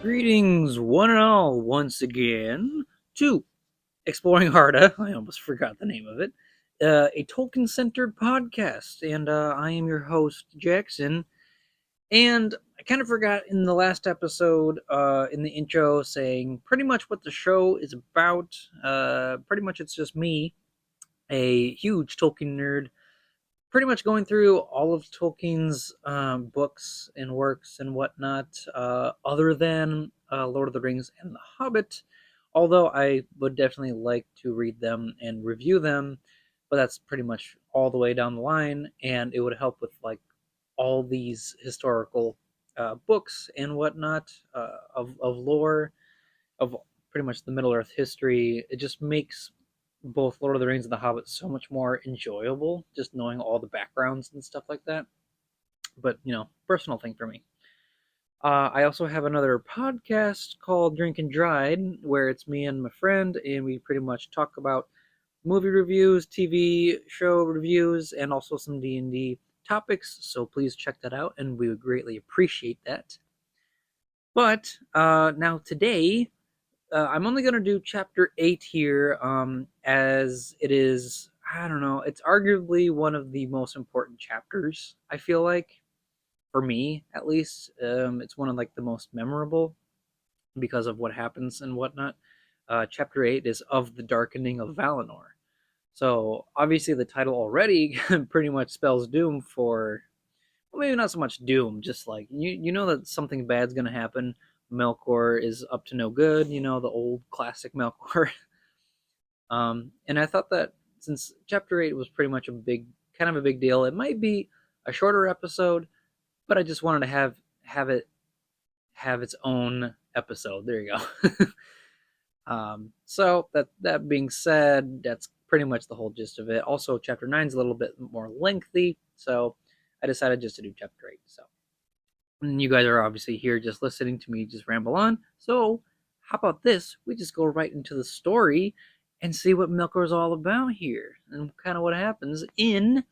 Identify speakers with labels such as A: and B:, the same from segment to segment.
A: Greetings, one and all, once again, to Exploring Arda. I almost forgot the name of it. A Tolkien centered podcast, and I am your host, Jackson. And I kind of forgot in the last episode, in the intro, saying pretty much what the show is about. Pretty much it's just me, a huge Tolkien nerd, pretty much going through all of Tolkien's books and works and whatnot, other than Lord of the Rings and The Hobbit. Although I would definitely like to read them and review them, but that's pretty much all the way down the line, and it would help with like all these historical books and whatnot of lore of pretty much the Middle Earth history. It just makes both Lord of the Rings and The Hobbit so much more enjoyable, just knowing all the backgrounds and stuff like that. But, personal thing for me. I also have another podcast called Drink and Dried, where it's me and my friend, and we pretty much talk about movie reviews, TV show reviews, and also some D&D topics. So please check that out, and we would greatly appreciate that. But now today, I'm only going to do chapter 8 here, as it is, I don't know, it's arguably one of the most important chapters, I feel like, for me at least. It's one of like the most memorable because of what happens and whatnot. Chapter 8 is of the Darkening of Valinor. So obviously the title already pretty much spells doom for, well, maybe not so much doom, just like you know that something bad's gonna happen. Melkor is up to no good, the old classic Melkor. And I thought that since chapter 8 was pretty much kind of a big deal, it might be a shorter episode, but I just wanted to have it have its own episode. There you go. So that being said, that's pretty much the whole gist of it. Also, chapter 9 is a little bit more lengthy, so I decided just to do chapter 8. So, and you guys are obviously here just listening to me just ramble on. So, how about this? We just go right into the story and see what Melkor's all about here and kind of what happens in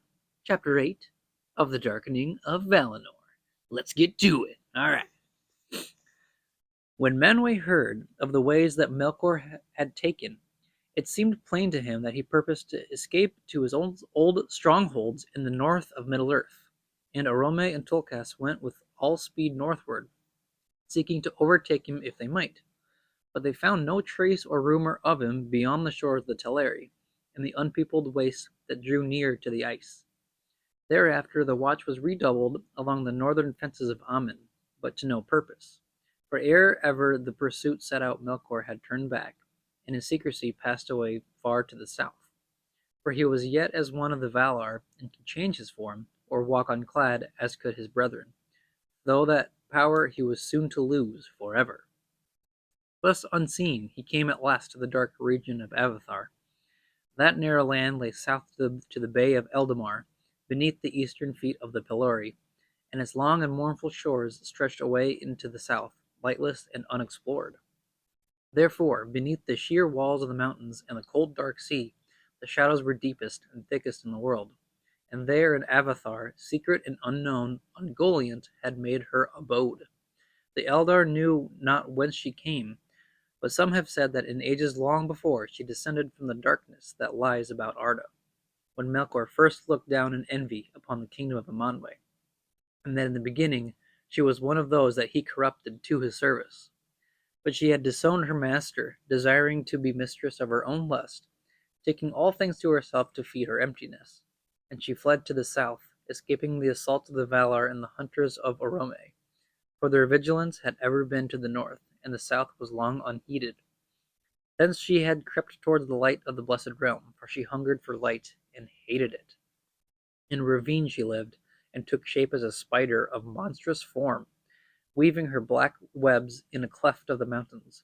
A: chapter 8 of The Darkening of Valinor. Let's get to it. All right. When Manwë heard of the ways that Melkor had taken, it seemed plain to him that he purposed to escape to his old strongholds in the north of Middle-earth, and Orome and Tolkas went with all speed northward, seeking to overtake him if they might. But they found no trace or rumor of him beyond the shores of the Teleri, and the unpeopled wastes that drew near to the ice. Thereafter the watch was redoubled along the northern fences of Aman, but to no purpose. For ere ever the pursuit set out Melkor had turned back, and his secrecy passed away far to the south. For he was yet as one of the Valar, and could change his form, or walk unclad, as could his brethren, though that power he was soon to lose for ever. Thus unseen, he came at last to the dark region of Avathar. That narrow land lay south to the Bay of Eldamar, beneath the eastern feet of the Pelori, and its long and mournful shores stretched away into the south, lightless and unexplored. Therefore, beneath the sheer walls of the mountains and the cold dark sea, the shadows were deepest and thickest in the world, and there in Avathar, secret and unknown, Ungoliant had made her abode. The Eldar knew not whence she came, but some have said that in ages long before she descended from the darkness that lies about Arda, when Melkor first looked down in envy upon the kingdom of Manwë, and that in the beginning she was one of those that he corrupted to his service. But she had disowned her master, desiring to be mistress of her own lust, taking all things to herself to feed her emptiness, and she fled to the south, escaping the assault of the Valar and the hunters of Orome, for their vigilance had ever been to the north, and the south was long unheeded. Thence she had crept towards the light of the blessed realm, for she hungered for light and hated it. In a ravine she lived, and took shape as a spider of monstrous form, weaving her black webs in a cleft of the mountains.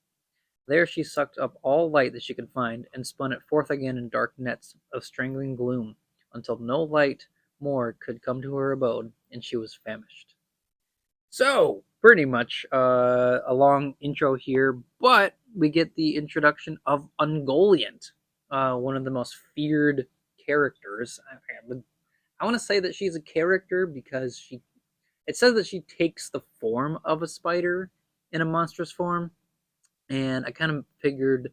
A: There she sucked up all light that she could find, and spun it forth again in dark nets of strangling gloom, until no light more could come to her abode, and she was famished. So, pretty much a long intro here, but we get the introduction of Ungoliant, one of the most feared characters. I want to say that she's a character because it says that she takes the form of a spider, in a monstrous form, and I kind of pictured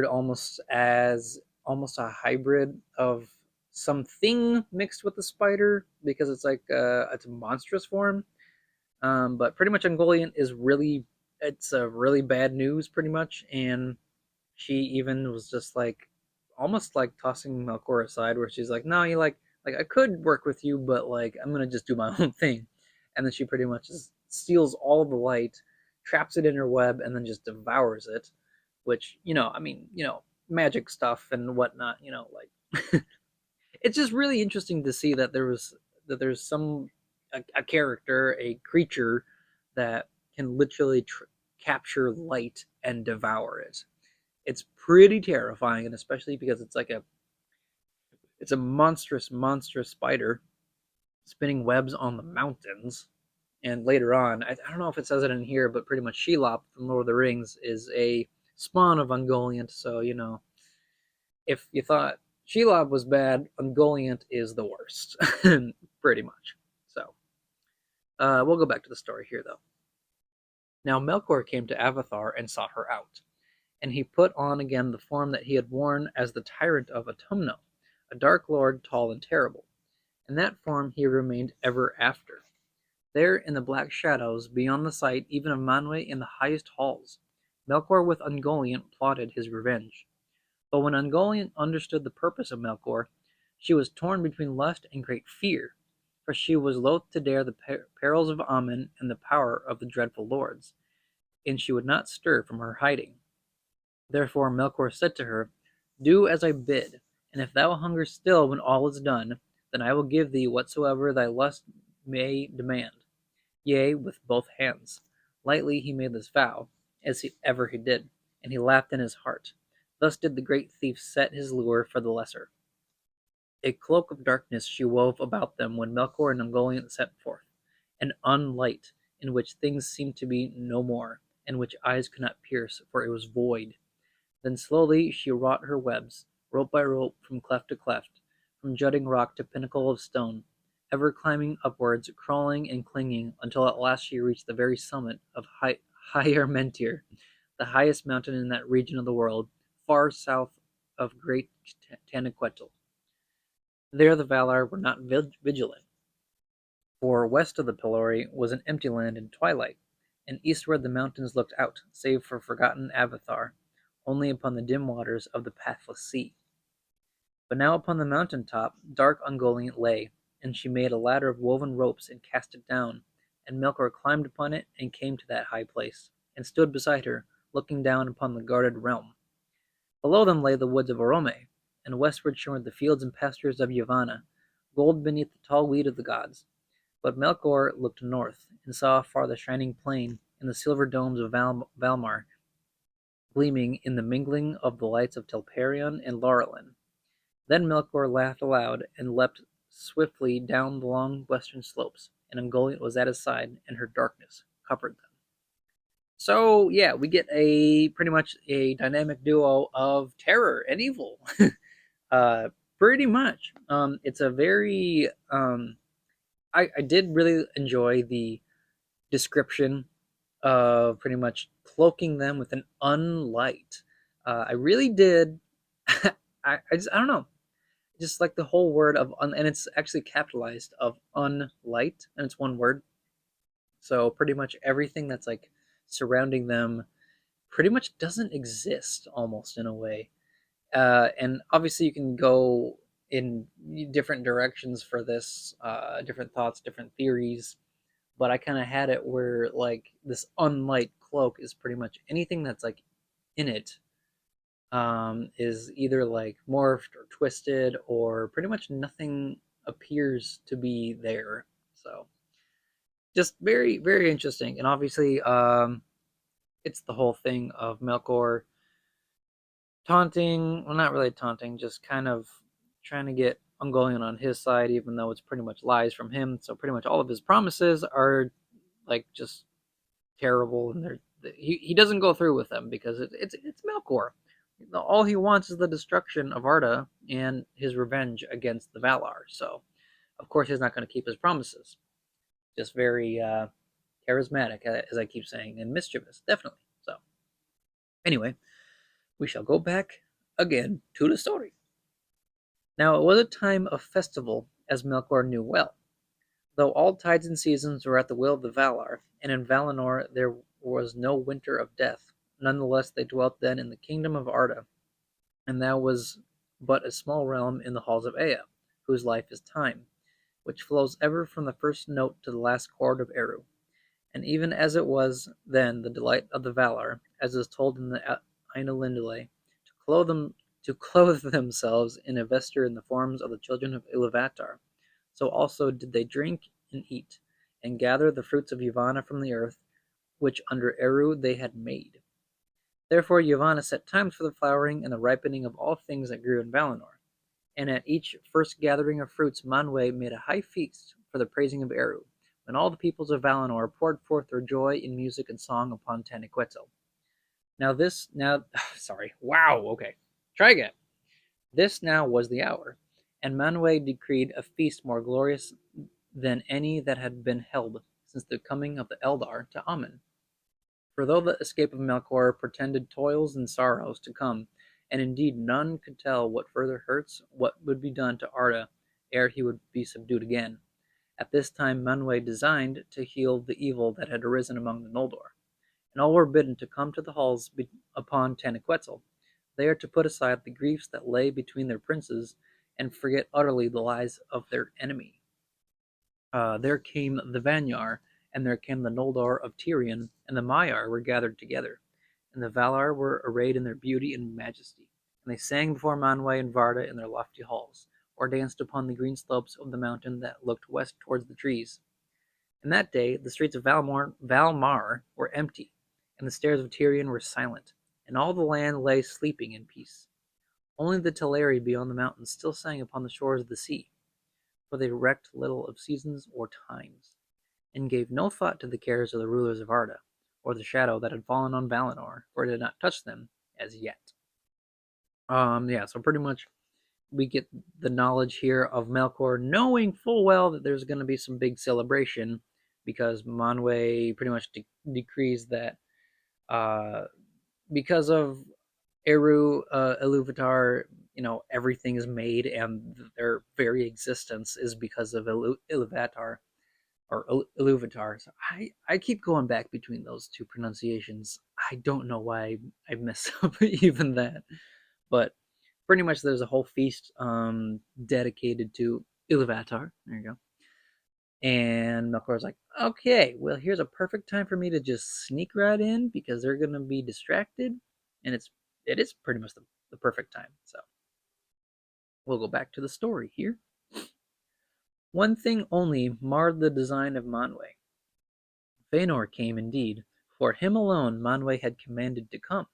A: almost a hybrid of something mixed with the spider, because it's a monstrous form. But pretty much Ungoliant is really it's a really bad news pretty much, and she even was just like almost like tossing Melkor aside, where she's like, no, you like I could work with you, but like I'm gonna just do my own thing. And then she pretty much just steals all of the light, traps it in her web, and then just devours it. Which, magic stuff and whatnot, like it's just really interesting to see that there's a character, a creature that can literally capture light and devour it. It's pretty terrifying, and especially because it's a monstrous spider spinning webs on the mountains. And later on, I don't know if it says it in here, but pretty much Shelob from Lord of the Rings is a spawn of Ungoliant. So if you thought Shelob was bad, Ungoliant is the worst, pretty much. So we'll go back to the story here, though. Now Melkor came to Avathar and sought her out, and he put on again the form that he had worn as the tyrant of Autumno, a dark lord tall and terrible. In that form he remained ever after. There in the black shadows, beyond the sight even of Manwë in the highest halls, Melkor with Ungoliant plotted his revenge. But when Ungoliant understood the purpose of Melkor, she was torn between lust and great fear, for she was loath to dare the perils of Aman and the power of the dreadful lords, and she would not stir from her hiding. Therefore Melkor said to her, do as I bid, and if thou hunger still when all is done, then I will give thee whatsoever thy lust may demand. Yea, with both hands. Lightly he made this vow, as ever he did, and he laughed in his heart. Thus did the great thief set his lure for the lesser. A cloak of darkness she wove about them when Melkor and Ungoliant set forth, an unlight, in which things seemed to be no more, and which eyes could not pierce, for it was void. Then slowly she wrought her webs, rope by rope, from cleft to cleft, from jutting rock to pinnacle of stone, ever climbing upwards, crawling and clinging, until at last she reached the very summit of Higher Mentir, the highest mountain in that region of the world, far south of Great Taniquetil. There the Valar were not vigilant, for west of the Pillory was an empty land in twilight, and eastward the mountains looked out, save for forgotten Avathar, only upon the dim waters of the pathless sea. But now upon the mountain top dark Ungoliant lay, and she made a ladder of woven ropes and cast it down, and Melkor climbed upon it and came to that high place, and stood beside her, looking down upon the guarded realm. Below them lay the woods of Orome, and westward shimmered the fields and pastures of Yavanna, gold beneath the tall weed of the gods. But Melkor looked north, and saw afar the shining plain, and the silver domes of Valmar, gleaming in the mingling of the lights of Telperion and Laurelin. Then Melkor laughed aloud, and leapt swiftly down the long western slopes, and Ungoliant was at his side, and her darkness covered them. So yeah, we get a pretty much a dynamic duo of terror and evil. uh, Pretty much. It's a very I did really enjoy the description of pretty much cloaking them with an unlight. I really did. I don't know, just like the whole word of and it's actually capitalized of unlight, and it's one word. So pretty much everything that's like surrounding them pretty much doesn't exist, almost, in a way. And obviously you can go in different directions for this, different thoughts, different theories. But I kind of had it where like this unlight cloak is pretty much anything that's like in it, is either like morphed or twisted, or pretty much nothing appears to be there. So just very, very interesting. And obviously, it's the whole thing of Melkor taunting, well, not really taunting, just kind of trying to get Ungoliant on his side, even though it's pretty much lies from him. So pretty much all of his promises are like just terrible, and he doesn't go through with them because it's Melkor. All he wants is the destruction of Arda and his revenge against the Valar. So of course he's not going to keep his promises. Just very charismatic, as I keep saying, and mischievous, definitely. So, anyway, we shall go back again to the story. Now, it was a time of festival, as Melkor knew well. Though all tides and seasons were at the will of the Valar, and in Valinor there was no winter of death, nonetheless they dwelt then in the kingdom of Arda, and that was but a small realm in the halls of Ea, whose life is time, which flows ever from the first note to the last chord of Eru. And even as it was then the delight of the Valar, as is told in the Ainulindale, to clothe themselves in a vesture in the forms of the children of Iluvatar, so also did they drink and eat, and gather the fruits of Yavanna from the earth, which under Eru they had made. Therefore Yavanna set times for the flowering and the ripening of all things that grew in Valinor. And at each first gathering of fruits Manwë made a high feast for the praising of Eru, when all the peoples of Valinor poured forth their joy in music and song upon Taniquetil. Okay. Try again. This now was the hour, and Manwë decreed a feast more glorious than any that had been held since the coming of the Eldar to Aman. For though the escape of Melkor portended toils and sorrows to come, and indeed none could tell what further hurts, what would be done to Arda ere he would be subdued again, at this time Manwë designed to heal the evil that had arisen among the Noldor, and all were bidden to come to the halls upon Taniquetil, there to put aside the griefs that lay between their princes, and forget utterly the lies of their enemy. There came the Vanyar, and there came the Noldor of Tirion, and the Maiar were gathered together, and the Valar were arrayed in their beauty and majesty, and they sang before Manwë and Varda in their lofty halls, or danced upon the green slopes of the mountain that looked west towards the trees. And that day the streets of Valmar were empty, and the stairs of Tirion were silent, and all the land lay sleeping in peace. Only the Teleri beyond the mountains still sang upon the shores of the sea, for they recked little of seasons or times, and gave no thought to the cares of the rulers of Arda, or the shadow that had fallen on Valinor, for it had not touched them as yet. So pretty much we get the knowledge here of Melkor knowing full well that there's going to be some big celebration, because Manwë pretty much decrees that because of Eru, Iluvatar, everything is made, and their very existence is because of Iluvatar or Iluvatar. So I keep going back between those two pronunciations. I don't know why I mess up even that, but pretty much there's a whole feast dedicated to Iluvatar. There you go. And Melkor's like, okay, well, here's a perfect time for me to just sneak right in because they're gonna be distracted, and it is pretty much the perfect time. So we'll go back to the story here. One thing only marred the design of Manwë. Fëanor came indeed, for him alone Manwë had commanded to come,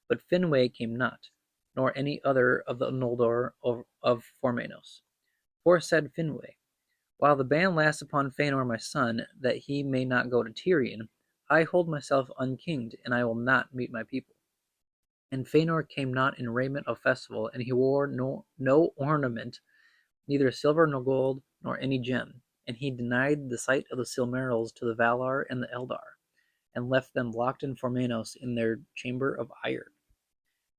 A: but Finwë came not, nor any other of the Noldor of Formenos. For said Finwë, while the ban lasts upon Fëanor my son, that he may not go to Tirion, I hold myself unkinged, and I will not meet my people. And Fëanor came not in raiment of festival, and he wore no ornament, neither silver nor gold, nor any gem, and he denied the sight of the Silmarils to the Valar and the Eldar, and left them locked in Formenos in their chamber of iron.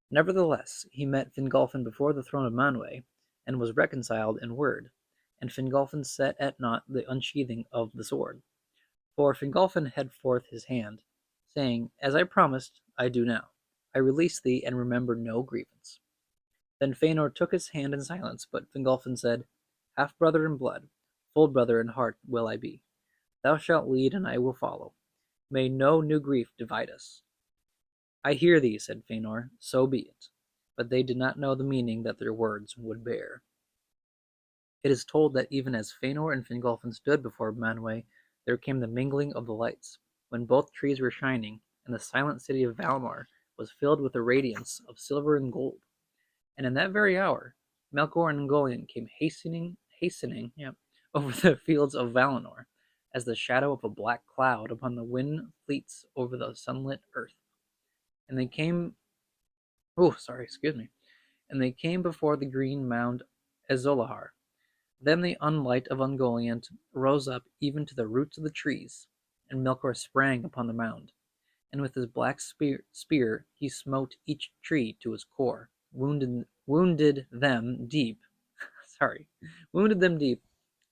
A: Nevertheless, he met Fingolfin before the throne of Manwë, and was reconciled in word, and Fingolfin set at naught the unsheathing of the sword. For Fingolfin held forth his hand, saying, As I promised, I do now. I release thee, and remember no grievance. Then Fëanor took his hand in silence, but Fingolfin said, Half-brother in blood, full brother in heart will I be. Thou shalt lead, and I will follow. May no new grief divide us. I hear thee, said Fëanor, so be it. But they did not know the meaning that their words would bear. It is told that even as Fëanor and Fingolfin stood before Manwë, there came the mingling of the lights, when both trees were shining, and the silent city of Valmar was filled with the radiance of silver and gold. And in that very hour, Melkor and Ungoliant came hastening over the fields of Valinor, as the shadow of a black cloud upon the wind fleets over the sunlit earth. And they came And they came before the green mound Azolahar. Then the unlight of Ungoliant rose up even to the roots of the trees, and Melkor sprang upon the mound. And with his black spear he smote each tree to its core, wounded them deep. Sorry, wounded them deep,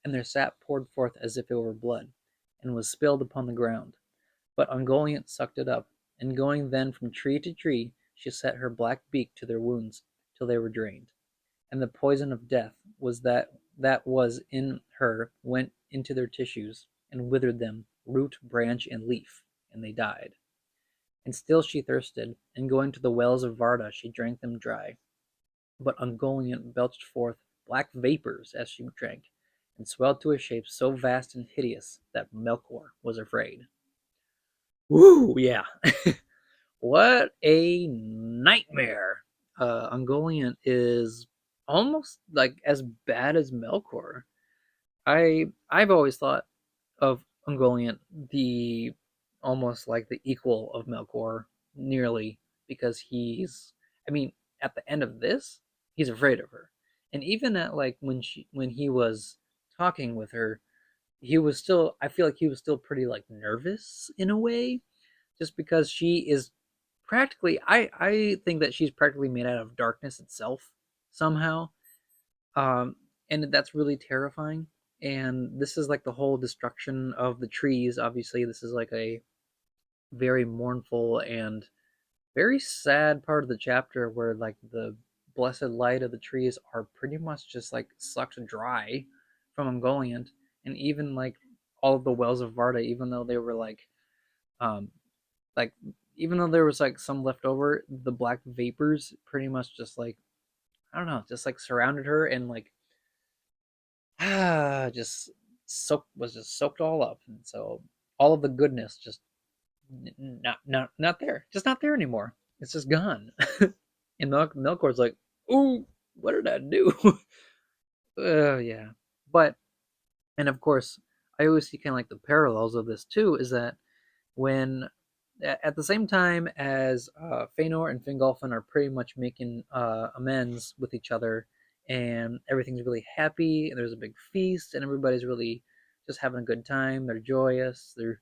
A: and their sap poured forth as if it were blood, and was spilled upon the ground. But Ungoliant sucked it up, and going then from tree to tree, she set her black beak to their wounds till they were drained. And the poison of death was that was in her went into their tissues, and withered them, root, branch, and leaf, and they died. And still she thirsted, and going to the wells of Varda, she drank them dry. But Ungoliant belched forth black vapors as she drank, and swelled to a shape so vast and hideous that Melkor was afraid. Woo, yeah. What a nightmare. Ungoliant is almost like as bad as Melkor. I've always thought of Ungoliant the almost like the equal of Melkor, nearly, because I mean, at the end of this, he's afraid of her. And even at like when he was talking with her, he was still I feel like he was still pretty like nervous in a way, just because she is practically I think that she's practically made out of darkness itself somehow. Um and that's really terrifying. And this is like the whole destruction of the trees. Obviously, this is like a very mournful and very sad part of the chapter where like the blessed light of the trees are pretty much just like sucked dry from Ungoliant. And even like all of the wells of Varda, even though they were um like even though there was like some left over, the black vapors pretty much just like I don't know, just like surrounded her, and like just soaked all up. And so all of the goodness just not there, just not there anymore. It's just gone. And Melkor's like, "Ooh, what did I do?" Yeah, but and of course, I always see kind of like the parallels of this too. Is that when at the same time as Fëanor and Fingolfin are pretty much making amends with each other, and everything's really happy, and there's a big feast, and everybody's really just having a good time. They're joyous. They're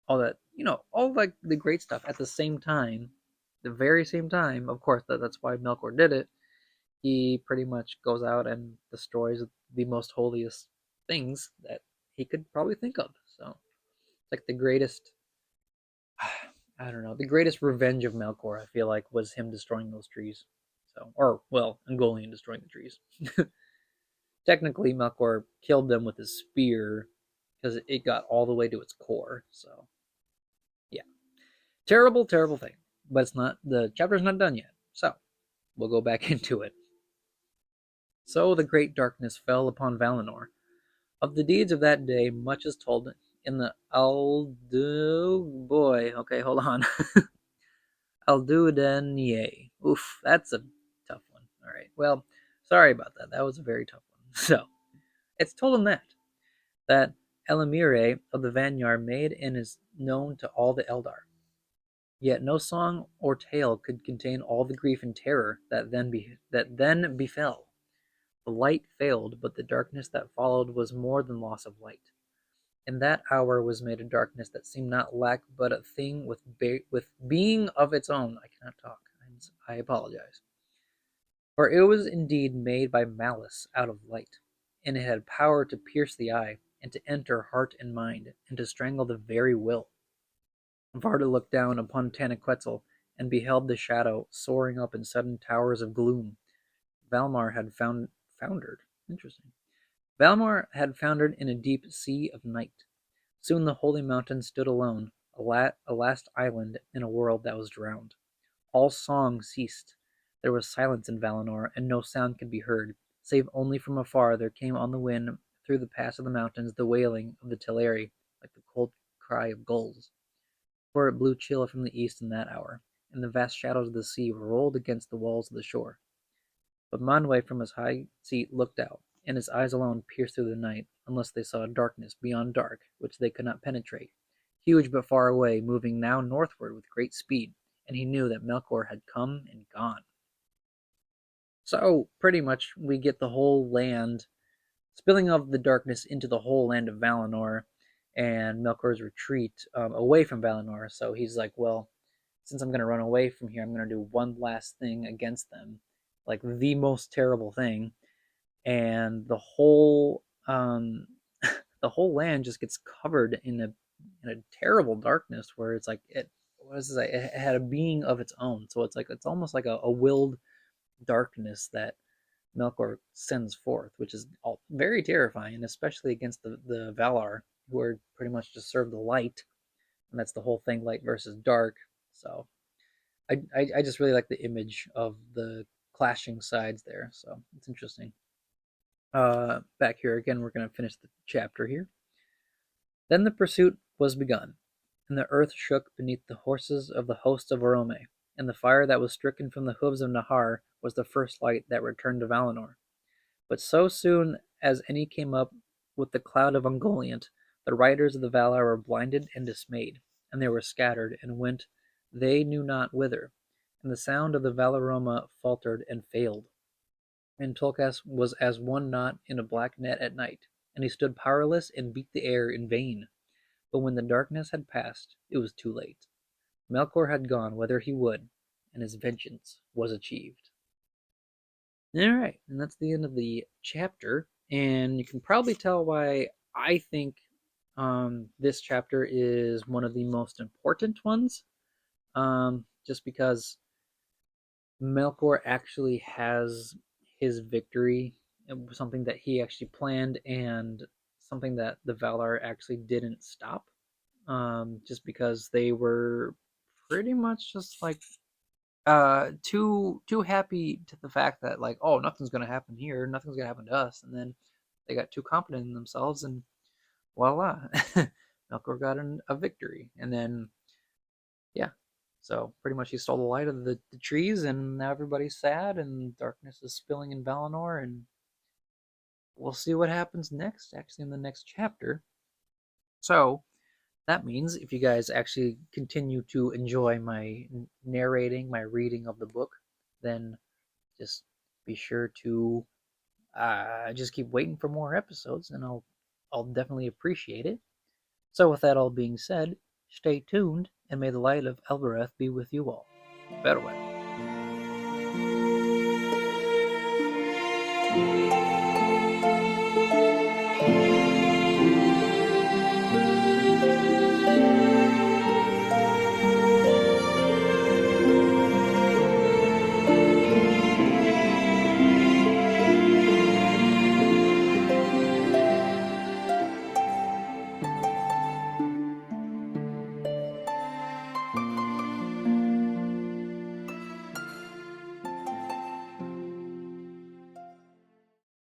A: all that, all like the great stuff. At the same time, the very same time, of course, that's why Melkor did it. He pretty much goes out and destroys the most holiest things that he could probably think of. So it's like the greatest I don't know. The greatest revenge of Melkor, I feel like, was him destroying those trees. So, or well, Ungoliant destroying the trees. Technically, Melkor killed them with his spear because it got all the way to its core. So, yeah, terrible, terrible thing. But it's not. The chapter's not done yet. So, we'll go back into it. So the great darkness fell upon Valinor. Of the deeds of that day, much is told in the Aldu. Boy, okay, hold on. Aldudenye. Oof, that's a tough one. All right. Well, sorry about that. That was a very tough one. So, it's told in that Elamire of the Vanyar made and is known to all the Eldar. Yet no song or tale could contain all the grief and terror that then befell. The light failed, but the darkness that followed was more than loss of light. In that hour was made a darkness that seemed not lack but a thing with being of its own. I cannot talk. I apologize. For it was indeed made by malice out of light, and it had power to pierce the eye, and to enter heart and mind, and to strangle the very will. Varda looked down upon Tanaquetzal, and beheld the shadow soaring up in sudden towers of gloom. Valmar had foundered. Interesting. Valmar had foundered in a deep sea of night. Soon the holy mountain stood alone, a last island in a world that was drowned. All song ceased. There was silence in Valinor, and no sound could be heard, save only from afar there came on the wind through the pass of the mountains the wailing of the Teleri, like the cold cry of gulls. For it blew chill from the east in that hour, and the vast shadows of the sea rolled against the walls of the shore. But Manwë from his high seat looked out, and his eyes alone pierced through the night, unless they saw darkness beyond dark, which they could not penetrate, huge but far away, moving now northward with great speed, and he knew that Melkor had come and gone. So, pretty much, we get the whole land spilling of the darkness into the whole land of Valinor, and Melkor's retreat away from Valinor. So he's like, well, since I'm going to run away from here, I'm going to do one last thing against them, like the most terrible thing, and the whole land just gets covered in a terrible darkness where it's like it what is it? It had a being of its own. So it's like it's almost like a willed darkness that Melkor sends forth, which is all very terrifying, especially against the Valar, who are pretty much just serve the light, and that's the whole thing, light versus dark. So I just really like the image of the clashing sides there. So it's interesting. Back here again, we're going to finish the chapter here. Then the pursuit was begun, and the earth shook beneath the horses of the host of Orome, and the fire that was stricken from the hooves of Nahar was the first light that returned to Valinor. But so soon as any came up with the cloud of Ungoliant, the riders of the Valar were blinded and dismayed, and they were scattered, and went they knew not whither, and the sound of the Valaroma faltered and failed. And Tolkas was as one knot in a black net at night, and he stood powerless and beat the air in vain. But when the darkness had passed, it was too late. Melkor had gone whither he would, and his vengeance was achieved. All right, and that's the end of the chapter. And you can probably tell why I think this chapter is one of the most important ones, just because Melkor actually has his victory, something that he actually planned, and something that the Valar actually didn't stop, just because they were pretty much just like too happy to the fact that like, oh, nothing's gonna happen here, nothing's gonna happen to us, and then they got too confident in themselves, and voila, Melkor got a victory, and then yeah, so pretty much he stole the light of the trees, and now everybody's sad, and darkness is spilling in Valinor, and we'll see what happens next, actually, in the next chapter. So that means if you guys actually continue to enjoy my narrating, my reading of the book, then just be sure to just keep waiting for more episodes, and I'll definitely appreciate it. So with that all being said, stay tuned, and may the light of Elbereth be with you all. Farewell.